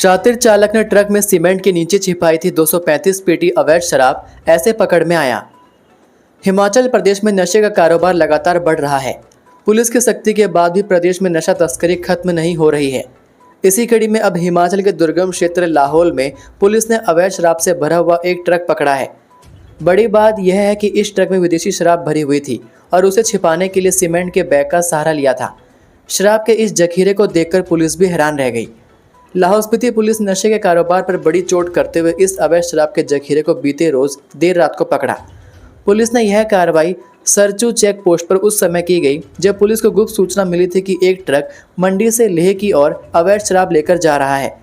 शातिर चालक ने ट्रक में सीमेंट के नीचे छिपाई थी 235 पेटी अवैध शराब, ऐसे पकड़ में आया। हिमाचल प्रदेश में नशे का कारोबार लगातार बढ़ रहा है। पुलिस की सख्ती के बाद भी प्रदेश में नशा तस्करी खत्म नहीं हो रही है। इसी कड़ी में अब हिमाचल के दुर्गम क्षेत्र लाहौल में पुलिस ने अवैध शराब से भरा हुआ एक ट्रक पकड़ा है। बड़ी बात यह है कि इस ट्रक में विदेशी शराब भरी हुई थी और उसे छिपाने के लिए सीमेंट के बैग का सहारा लिया था। शराब के इस जखीरे को देखकर पुलिस भी हैरान रह गई। लाहौल स्पीति पुलिस ने नशे के कारोबार पर बड़ी चोट करते हुए इस अवैध शराब के जखीरे को बीते रोज देर रात को पकड़ा। पुलिस ने यह कार्रवाई सरचू चेक पोस्ट पर उस समय की गई जब पुलिस को गुप्त सूचना मिली थी कि एक ट्रक मंडी से लेह की ओर अवैध शराब लेकर जा रहा है।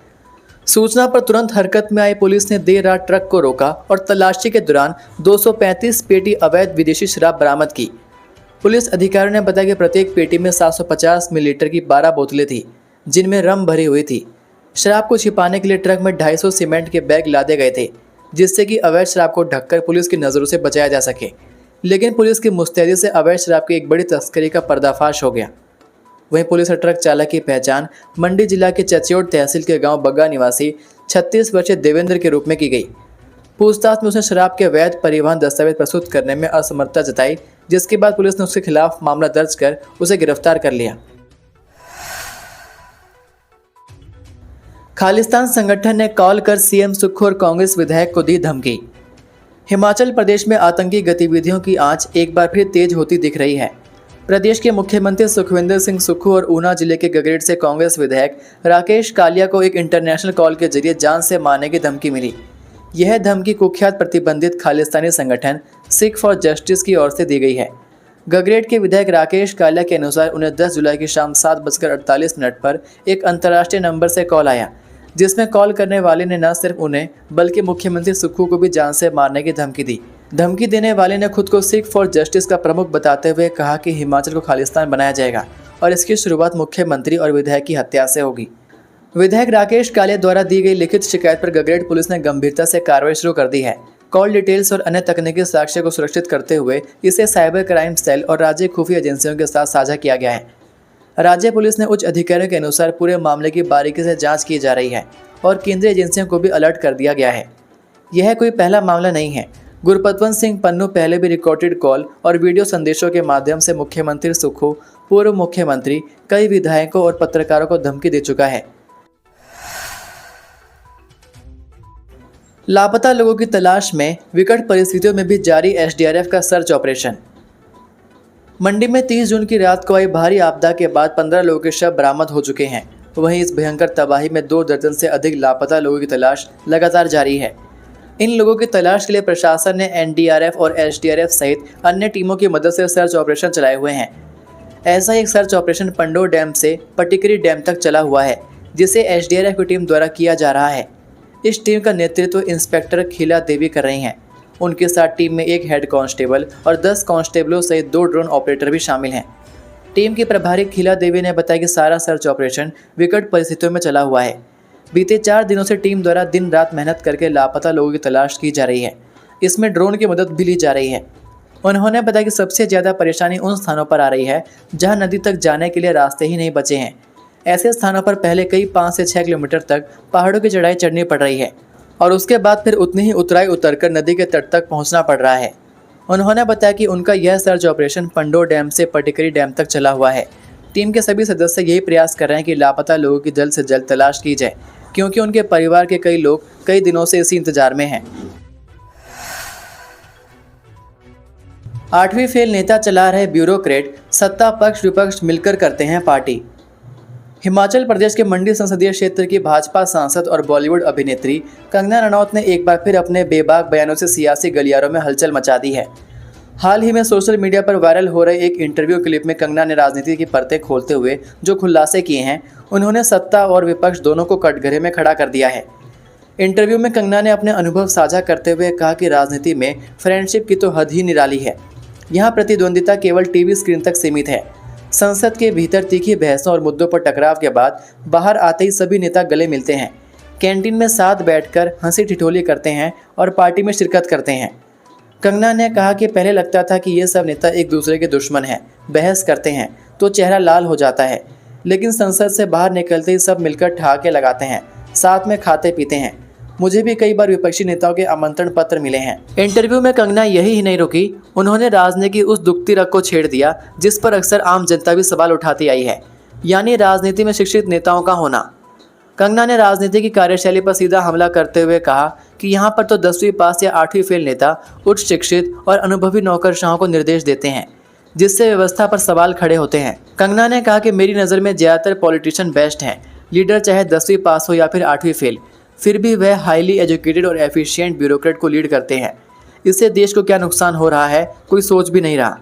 सूचना पर तुरंत हरकत में आई पुलिस ने देर रात ट्रक को रोका और तलाशी के दौरान 235 पेटी अवैध विदेशी शराब बरामद की। पुलिस अधिकारियों ने बताया कि प्रत्येक पेटी में 750 मिलीलीटर की 12 बोतलें थी जिनमें रम भरी हुई थी। शराब को छिपाने के लिए ट्रक में 250 सीमेंट के बैग लादे गए थे जिससे कि अवैध शराब को ढककर पुलिस की नज़रों से बचाया जा सके। लेकिन पुलिस की मुस्तैदी से अवैध शराब की एक बड़ी तस्करी का पर्दाफाश हो गया। वहीं पुलिस और ट्रक चालक की पहचान मंडी जिला के चच्योड़ तहसील के गांव बग्गा निवासी 36 वर्षीय देवेंद्र के रूप में की गई। पूछताछ में उसने शराब के वैध परिवहन दस्तावेज प्रस्तुत करने में असमर्थता जताई, जिसके बाद पुलिस ने उसके खिलाफ मामला दर्ज कर उसे गिरफ्तार कर लिया। खालिस्तान संगठन ने कॉल कर सीएम सुक्खू और कांग्रेस विधायक को दी धमकी। हिमाचल प्रदेश में आतंकी गतिविधियों की आंच एक बार फिर तेज होती दिख रही है। प्रदेश के मुख्यमंत्री सुखविंदर सिंह सुक्खू और ऊना जिले के गगरेट से कांग्रेस विधायक राकेश कालिया को एक इंटरनेशनल कॉल के जरिए जान से मारने की धमकी मिली। यह धमकी कुख्यात प्रतिबंधित खालिस्तानी संगठन सिख फॉर जस्टिस की ओर से दी गई है। गगरेट के विधायक राकेश कालिया के अनुसार उन्हें 10 जुलाई की शाम 7:48 पर एक अंतर्राष्ट्रीय नंबर से कॉल आया, जिसमें कॉल करने वाले ने न सिर्फ उन्हें बल्कि मुख्यमंत्री सुक्खू को भी जान से मारने की धमकी दी। धमकी देने वाले ने खुद को सिख फॉर जस्टिस का प्रमुख बताते हुए कहा कि हिमाचल को खालिस्तान बनाया जाएगा और इसकी शुरुआत मुख्यमंत्री और विधायक की हत्या से होगी। विधायक राकेश कालिया द्वारा दी गई लिखित शिकायत पर गगरेट पुलिस ने गंभीरता से कार्रवाई शुरू कर दी है। कॉल डिटेल्स और अन्य तकनीकी साक्ष्य को सुरक्षित करते हुए इसे साइबर क्राइम सेल और राज्य खुफिया एजेंसियों के साथ साझा किया गया है। राज्य पुलिस ने उच्च अधिकारियों के अनुसार पूरे मामले की बारीकी से जांच की जा रही है और केंद्रीय एजेंसियों को भी अलर्ट कर दिया गया है। यह कोई पहला मामला नहीं है। गुरपतवंत सिंह पन्नू पहले भी रिकॉर्डेड कॉल और वीडियो संदेशों के माध्यम से मुख्यमंत्री सुक्खू, पूर्व मुख्यमंत्री, कई विधायकों और पत्रकारों को धमकी दे चुका है। लापता लोगों की तलाश में विकट परिस्थितियों में भी जारी एसडीआरएफ का सर्च ऑपरेशन। मंडी में 30 जून की रात को आई भारी आपदा के बाद 15 लोगों के शव बरामद हो चुके हैं। वहीं इस भयंकर तबाही में 2 दर्जन से अधिक लापता लोगों की तलाश लगातार जारी है। इन लोगों की तलाश के लिए प्रशासन ने एनडीआरएफ और एसडीआरएफ सहित अन्य टीमों की मदद से सर्च ऑपरेशन चलाए हुए हैं। ऐसा एक सर्च ऑपरेशन पंडोर डैम से पटिकरी डैम तक चला हुआ है, जिसे एसडीआरएफ की टीम द्वारा किया जा रहा है। इस टीम का नेतृत्व इंस्पेक्टर खीला देवी कर रही हैं। उनके साथ टीम में एक हेड कांस्टेबल और 10 कांस्टेबलों सहित 2 ड्रोन ऑपरेटर भी शामिल हैं। टीम की प्रभारी खीला देवी ने बताया कि सारा सर्च ऑपरेशन विकट परिस्थितियों में चला हुआ है। बीते 4 दिनों से टीम द्वारा दिन रात मेहनत करके लापता लोगों की तलाश की जा रही है। इसमें ड्रोन की मदद भी ली जा रही है। उन्होंने बताया कि सबसे ज़्यादा परेशानी उन स्थानों पर आ रही है जहां नदी तक जाने के लिए रास्ते ही नहीं बचे हैं। ऐसे स्थानों पर पहले कई 5 से 6 किलोमीटर तक पहाड़ों की चढ़ाई चढ़नी पड़ रही है और उसके बाद फिर उतनी ही उतराई उतरकर नदी के तट तक पहुंचना पड़ रहा है। उन्होंने बताया कि उनका यह सर्च ऑपरेशन पंडोर डैम से पटिकरी डैम तक चला हुआ है। टीम के सभी सदस्य यही प्रयास कर रहे हैं कि लापता लोगों की जल्द से जल्द तलाश की जाए, क्योंकि उनके परिवार के कई लोग कई दिनों से इसी इंतजार में हैं। 8वीं फेल नेता चला रहे ब्यूरोक्रेट, सत्ता पक्ष विपक्ष मिलकर करते हैं पार्टी। हिमाचल प्रदेश के मंडी संसदीय क्षेत्र की भाजपा सांसद और बॉलीवुड अभिनेत्री कंगना रनौत ने एक बार फिर अपने बेबाक बयानों से सियासी गलियारों में हलचल मचा दी है। हाल ही में सोशल मीडिया पर वायरल हो रहे एक इंटरव्यू क्लिप में कंगना ने राजनीति की परतें खोलते हुए जो खुलासे किए हैं, उन्होंने सत्ता और विपक्ष दोनों को कटघरे में खड़ा कर दिया है। इंटरव्यू में कंगना ने अपने अनुभव साझा करते हुए कहा कि राजनीति में फ्रेंडशिप की तो हद ही निराली है। यहाँ प्रतिद्वंदिता केवल टीवी स्क्रीन तक सीमित है। संसद के भीतर तीखी बहसों और मुद्दों पर टकराव के बाद बाहर आते ही सभी नेता गले मिलते हैं, कैंटीन में साथ बैठकर हंसी ठिठोली करते हैं और पार्टी में शिरकत करते हैं। कंगना ने कहा कि पहले लगता था कि ये सब नेता एक दूसरे के दुश्मन हैं, बहस करते हैं तो चेहरा लाल हो जाता है, लेकिन संसद से बाहर निकलते ही सब मिलकर ठहाके लगाते हैं, साथ में खाते पीते हैं। मुझे भी कई बार विपक्षी नेताओं के आमंत्रण पत्र मिले हैं। इंटरव्यू में कंगना यही ही नहीं रुकी, उन्होंने राजनीति की उस दुखती रग को छेड़ दिया जिस पर अक्सर आम जनता भी सवाल उठाती आई है, यानी राजनीति में शिक्षित नेताओं का होना। कंगना ने राजनीति की कार्यशैली पर सीधा हमला करते हुए कहा कि यहाँ पर तो 10वीं पास या 8वीं फेल नेता उच्च शिक्षित और अनुभवी नौकरशाहों को निर्देश देते हैं, जिससे व्यवस्था पर सवाल खड़े होते हैं। कंगना ने कहा कि मेरी नज़र में ज़्यादातर पॉलिटिशियन बेस्ट हैं। लीडर चाहे 10वीं पास हो या फिर 8वीं फेल, फिर भी वह हाईली एजुकेटेड और एफिशिएंट ब्यूरोक्रेट को लीड करते हैं। इससे देश को क्या नुकसान हो रहा है, कोई सोच भी नहीं रहा।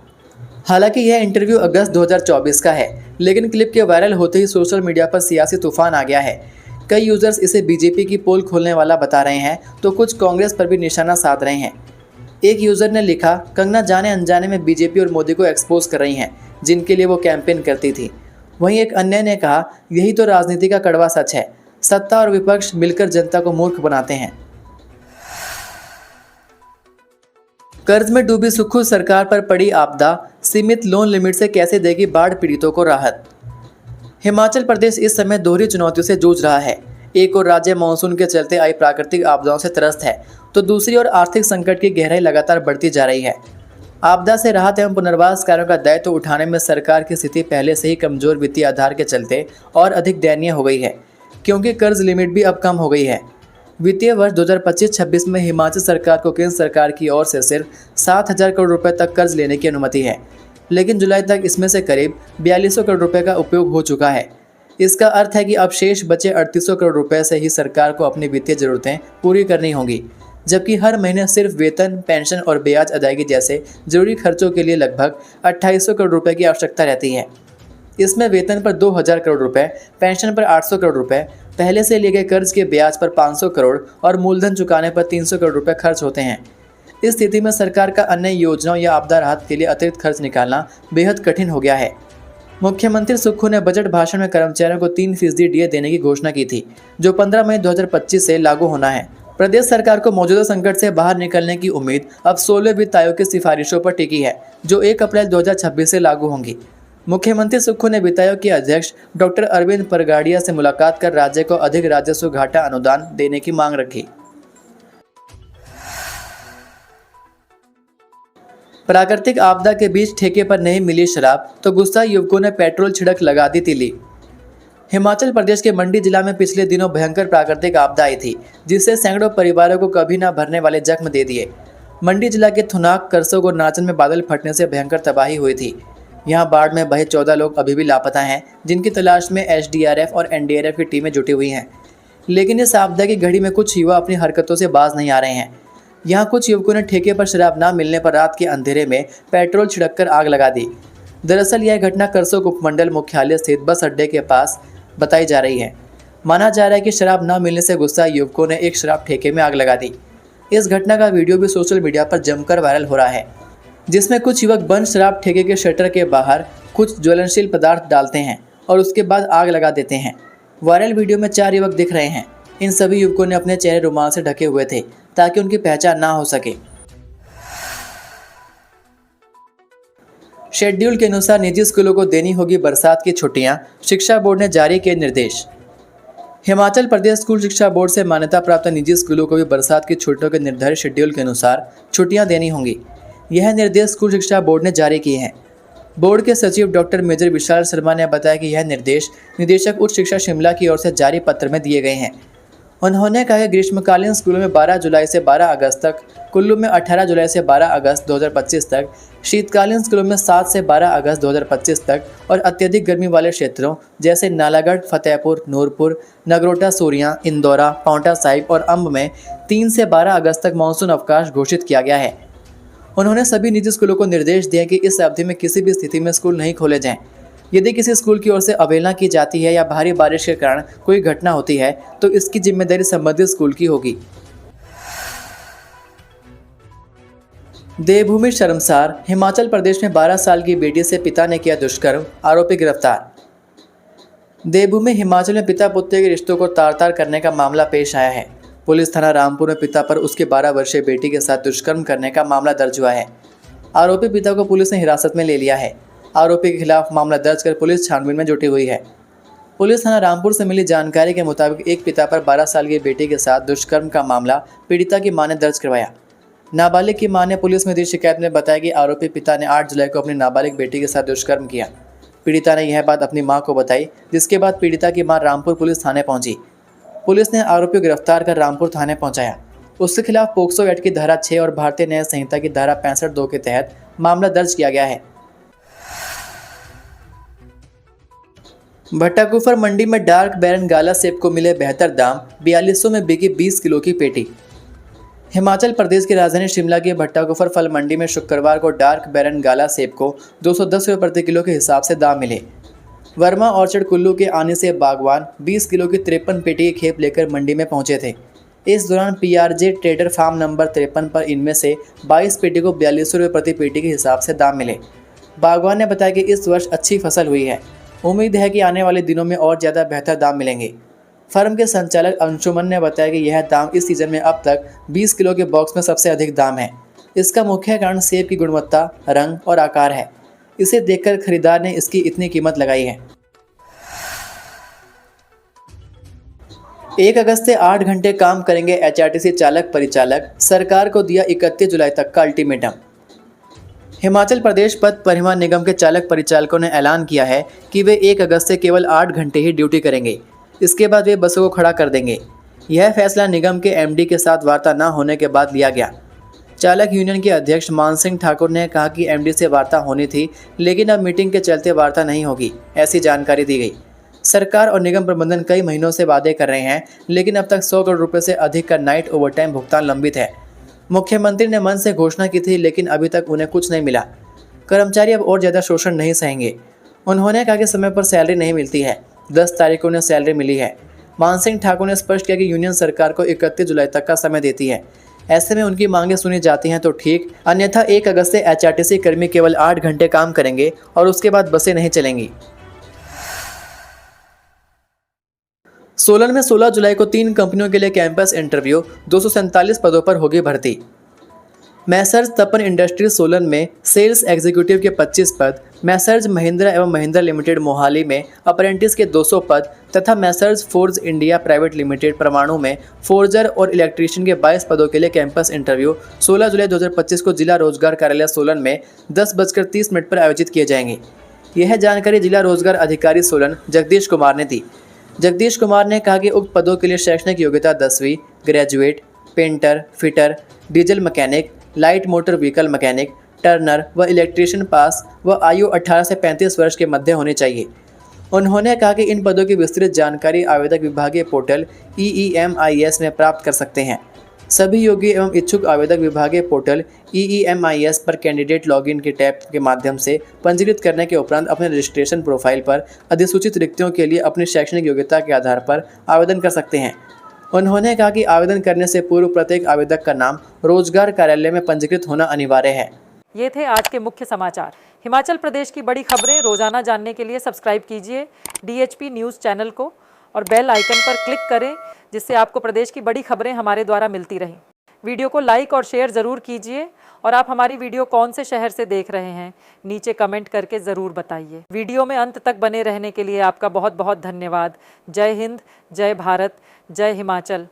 हालांकि यह इंटरव्यू अगस्त 2024 का है, लेकिन क्लिप के वायरल होते ही सोशल मीडिया पर सियासी तूफान आ गया है। कई यूजर्स इसे बीजेपी की पोल खोलने वाला बता रहे हैं, तो कुछ कांग्रेस पर भी निशाना साध रहे हैं। एक यूजर ने लिखा, कंगना जाने अनजाने में बीजेपी और मोदी को एक्सपोज कर रही हैं, जिनके लिए वो कैंपेन करती थी। वहीं एक अन्य ने कहा, यही तो राजनीति का कड़वा सच है, सत्ता और विपक्ष मिलकर जनता को मूर्ख बनाते हैं। कर्ज में डूबी सुक्खू सरकार पर पड़ी आपदा, सीमित लोन लिमिट से कैसे देगी बाढ़ पीड़ितों को राहत। हिमाचल प्रदेश इस समय दोहरी चुनौतियों से जूझ रहा है। एक और राज्य मानसून के चलते आई प्राकृतिक आपदाओं से त्रस्त है, तो दूसरी ओर आर्थिक संकट की गहराई लगातार बढ़ती जा रही है। आपदा से राहत एवं पुनर्वास कार्यों का दायित्व उठाने में सरकार की स्थिति पहले से ही कमजोर वित्तीय आधार के चलते और अधिक दयनीय हो गई है, क्योंकि कर्ज लिमिट भी अब कम हो गई है। वित्तीय वर्ष 2025-26 में हिमाचल सरकार को केंद्र सरकार की ओर से सिर्फ 7,000 करोड़ रुपए तक कर्ज लेने की अनुमति है, लेकिन जुलाई तक इसमें से करीब 4200 करोड़ रुपए का उपयोग हो चुका है। इसका अर्थ है कि अब शेष बचे 3800 करोड़ रुपए से ही सरकार को अपनी वित्तीय जरूरतें पूरी करनी होंगी, जबकि हर महीने सिर्फ वेतन, पेंशन और ब्याज अदायगी जैसे जरूरी खर्चों के लिए लगभग 2800 करोड़ रुपए की आवश्यकता रहती है। इसमें वेतन पर 2000 करोड़ रुपए, पेंशन पर 800 करोड़ रुपए, पहले से लिए गए कर्ज के ब्याज पर 500 करोड़ और मूलधन चुकाने पर 300 करोड़ रुपए खर्च होते हैं। इस स्थिति में सरकार का अन्य योजनाओं या आपदा राहत के लिए अतिरिक्त खर्च निकालना बेहद कठिन हो गया है। मुख्यमंत्री सुक्खू ने बजट भाषण में कर्मचारियों को 3% डीए देने की घोषणा की थी, जो 15 मई 2025 से लागू होना है। प्रदेश सरकार को मौजूदा संकट से बाहर निकलने की उम्मीद अब 16 वित्त आयोग की सिफारिशों पर टिकी है, जो 1 अप्रैल 2026 से लागू होंगी। मुख्यमंत्री सुक्खू ने वित्त आयोग के अध्यक्ष डॉक्टर अरविंद परगाड़िया से मुलाकात कर राज्य को अधिक राजस्व घाटा अनुदान देने की मांग रखी। प्राकृतिक आपदा के बीच ठेके पर नहीं मिली शराब तो गुस्सा युवकों ने पेट्रोल छिड़क लगा दी तीली। हिमाचल प्रदेश के मंडी जिला में पिछले दिनों भयंकर प्राकृतिक आपदा आई थी, जिससे सैकड़ों परिवारों को कभी न भरने वाले जख्म दे दिए। मंडी जिला के थुनाक, करसोग और नाचन में बादल फटने से भयंकर तबाही हुई थी। यहाँ बाढ़ में बहे 14 लोग अभी भी लापता हैं, जिनकी तलाश में एसडीआरएफ और एनडीआरएफ की टीमें जुटी हुई हैं। लेकिन इस आपदा की घड़ी में कुछ युवा अपनी हरकतों से बाज नहीं आ रहे हैं। यहाँ कुछ युवकों ने ठेके पर शराब ना मिलने पर रात के अंधेरे में पेट्रोल छिड़ककर आग लगा दी। दरअसल यह घटना करसोग उपमंडल मुख्यालय स्थित बस अड्डे के पास बताई जा रही है। माना जा रहा है कि शराब न मिलने से गुस्सा युवकों ने एक शराब ठेके में आग लगा दी। इस घटना का वीडियो भी सोशल मीडिया पर जमकर वायरल हो रहा है, जिसमें कुछ युवक बंद शराब ठेके के शटर के बाहर कुछ ज्वलनशील पदार्थ डालते हैं और उसके बाद आग लगा देते हैं। वायरल वीडियो में 4 युवक दिख रहे हैं। इन सभी युवकों ने अपने चेहरे रुमाल से ढके हुए थे ताकि उनकी पहचान ना हो सके। शेड्यूल के अनुसार निजी स्कूलों को देनी होगी बरसात की छुट्टियां, शिक्षा बोर्ड ने जारी किए निर्देश। हिमाचल प्रदेश स्कूल शिक्षा बोर्ड से मान्यता प्राप्त निजी स्कूलों को भी बरसात की छुट्टियों के निर्धारित शेड्यूल के अनुसार छुट्टियां देनी होंगी। यह निर्देश स्कूल शिक्षा बोर्ड ने जारी किए हैं। बोर्ड के सचिव डॉक्टर मेजर विशाल शर्मा ने बताया कि यह निर्देश निदेशक उच्च शिक्षा शिमला की ओर से जारी पत्र में दिए गए हैं। उन्होंने कहा कि ग्रीष्मकालीन स्कूलों में 12 जुलाई से 12 अगस्त तक, कुल्लू में 18 जुलाई से 12 अगस्त 2025 तक, शीतकालीन स्कूलों में 7 से 12 अगस्त 2025 तक और अत्यधिक गर्मी वाले क्षेत्रों जैसे नालागढ़, फतेहपुर, नूरपुर, नगरोटा, सूरियां, इंदौरा, पांवटा साहिब और अंब में 3 से 12 अगस्त तक मानसून अवकाश घोषित किया गया है। उन्होंने सभी निजी स्कूलों को निर्देश दिए कि इस अवधि में किसी भी स्थिति में स्कूल नहीं खोले जाएं। यदि किसी स्कूल की ओर से अवहेलना की जाती है या भारी बारिश के कारण कोई घटना होती है तो इसकी जिम्मेदारी संबंधित स्कूल की होगी। देवभूमि शर्मसार, हिमाचल प्रदेश में 12 साल की बेटी से पिता ने किया दुष्कर्म, आरोपी गिरफ्तार। देवभूमि हिमाचल में पिता पुत्र के रिश्तों को तार-तार करने का मामला पेश आया है। पुलिस थाना रामपुर में पिता पर उसके 12 वर्षीय बेटी के साथ दुष्कर्म करने का मामला दर्ज हुआ है। आरोपी पिता को पुलिस ने हिरासत में ले लिया है। आरोपी के खिलाफ मामला दर्ज कर पुलिस छानबीन में जुटी हुई है। पुलिस थाना रामपुर से मिली जानकारी के मुताबिक एक पिता पर 12 साल की बेटी के साथ दुष्कर्म का मामला पीड़िता की मां ने दर्ज करवाया। नाबालिग की मां ने पुलिस में दी शिकायत में बताया कि आरोपी पिता ने 8 जुलाई को अपनी नाबालिग बेटी के साथ दुष्कर्म किया। पीड़िता ने यह बात अपनी मां को बताई, जिसके बाद पीड़िता की मां रामपुर पुलिस थाने पहुंची। पुलिस ने आरोपी को गिरफ्तार कर रामपुर थाने पहुंचाया। उसके खिलाफ पोक्सो एक्ट की धारा 6 और भारतीय न्याय संहिता की धारा 65(2) के तहत मामला दर्ज किया गया है। भट्टाकुफर मंडी में डार्क बैरन गाला सेब को मिले बेहतर दाम, 4200 में बिकी 20 किलो की पेटी। हिमाचल प्रदेश की राजधानी शिमला की भट्टाकुफर फल मंडी में शुक्रवार को डार्क बैरन गाला सेब को 210 रुपये प्रति किलो के हिसाब से दाम मिले। वर्मा ऑर्चर्ड कुल्लू के आने से बागवान 20 किलो की 53 पेटी की खेप लेकर मंडी में पहुंचे थे। इस दौरान पीआरजे ट्रेडर फार्म नंबर 53 पर इनमें से 22 पेटी को 4200 रुपये प्रति पेटी के हिसाब से दाम मिले। बागवान ने बताया कि इस वर्ष अच्छी फसल हुई है, उम्मीद है कि आने वाले दिनों में और ज़्यादा बेहतर दाम मिलेंगे। फर्म के संचालक अंशुमन ने बताया कि यह दाम इस सीजन में अब तक 20 किलो के बॉक्स में सबसे अधिक दाम है। इसका मुख्य कारण सेब की गुणवत्ता, रंग और आकार है। इसे देखकर खरीदार ने इसकी इतनी कीमत लगाई है। 1 अगस्त से 8 घंटे काम करेंगे एचआरटीसी चालक परिचालक, सरकार को दिया 31 जुलाई तक का अल्टीमेटम। हिमाचल प्रदेश पथ परिवहन निगम के चालक परिचालकों ने ऐलान किया है कि वे 1 अगस्त से केवल 8 घंटे ही ड्यूटी करेंगे। इसके बाद वे बसों को खड़ा कर देंगे। यह फैसला निगम के एमडी के साथ वार्ता न होने के बाद लिया गया। चालक यूनियन के अध्यक्ष मान सिंह ठाकुर ने कहा कि एमडी से वार्ता होनी थी, लेकिन अब मीटिंग के चलते वार्ता नहीं होगी, ऐसी जानकारी दी गई। सरकार और निगम प्रबंधन कई महीनों से वादे कर रहे हैं, लेकिन अब तक 100 करोड़ रुपये से अधिक का नाइट ओवरटाइम भुगतान लंबित है। मुख्यमंत्री ने मन से घोषणा की थी, लेकिन अभी तक उन्हें कुछ नहीं मिला। कर्मचारी अब और ज़्यादा शोषण नहीं सहेंगे। उन्होंने कहा कि समय पर सैलरी नहीं मिलती है। 10 तारीख को उन्हें सैलरी मिली है। मान सिंह ठाकुर ने स्पष्ट किया कि यूनियन सरकार को 31 जुलाई तक का समय देती है। ऐसे में उनकी मांगें सुनी जाती हैं तो ठीक, अन्यथा 1 अगस्त से एचआरटीसी कर्मी केवल 8 घंटे काम करेंगे और उसके बाद बसें नहीं चलेंगी। सोलन में 16 जुलाई को 3 कंपनियों के लिए कैंपस इंटरव्यू, 247 पदों पर होगी भर्ती। मैसर्ज तपन इंडस्ट्रीज सोलन में सेल्स एग्जीक्यूटिव के 25 पद, मैसर्ज महिंद्रा एवं महिंद्रा लिमिटेड मोहाली में अप्रेंटिस के 200 पद तथा messrs forge India private limited परमाणु में फोर्जर और इलेक्ट्रीशियन के 22 पदों के लिए कैंपस इंटरव्यू 16 जुलाई 2025 को जिला रोजगार कार्यालय सोलन में 10:30 पर आयोजित किए जाएंगे। यह जानकारी जिला रोजगार अधिकारी सोलन जगदीश कुमार ने दी। जगदीश कुमार ने कहा कि उक्त पदों के लिए शैक्षणिक योग्यता 10वीं, graduate, painter, fitter, diesel mechanic, light motor vehicle mechanic, Turner व इलेक्ट्रीशियन पास व आयु 18 से 35 वर्ष के मध्य होनी चाहिए। उन्होंने कहा कि इन पदों की विस्तृत जानकारी आवेदक विभागीय पोर्टल EEMIS में प्राप्त कर सकते हैं। सभी योग्य एवं इच्छुक आवेदक विभागीय पोर्टल EEMIS पर कैंडिडेट लॉगिन के टैब के माध्यम से पंजीकृत करने के उपरांत अपने रजिस्ट्रेशन प्रोफाइल पर अधिसूचित रिक्तियों के लिए अपनी शैक्षणिक योग्यता के आधार पर आवेदन कर सकते हैं। उन्होंने कहा कि आवेदन करने से पूर्व प्रत्येक आवेदक का नाम रोजगार कार्यालय में पंजीकृत होना अनिवार्य है। ये थे आज के मुख्य समाचार। हिमाचल प्रदेश की बड़ी खबरें रोजाना जानने के लिए सब्सक्राइब कीजिए DHP न्यूज़ चैनल को और बेल आइकन पर क्लिक करें, जिससे आपको प्रदेश की बड़ी खबरें हमारे द्वारा मिलती रहें। वीडियो को लाइक और शेयर ज़रूर कीजिए और आप हमारी वीडियो कौन से शहर से देख रहे हैं नीचे कमेंट करके ज़रूर बताइए। वीडियो में अंत तक बने रहने के लिए आपका बहुत बहुत धन्यवाद। जय हिंद, जय भारत, जय हिमाचल।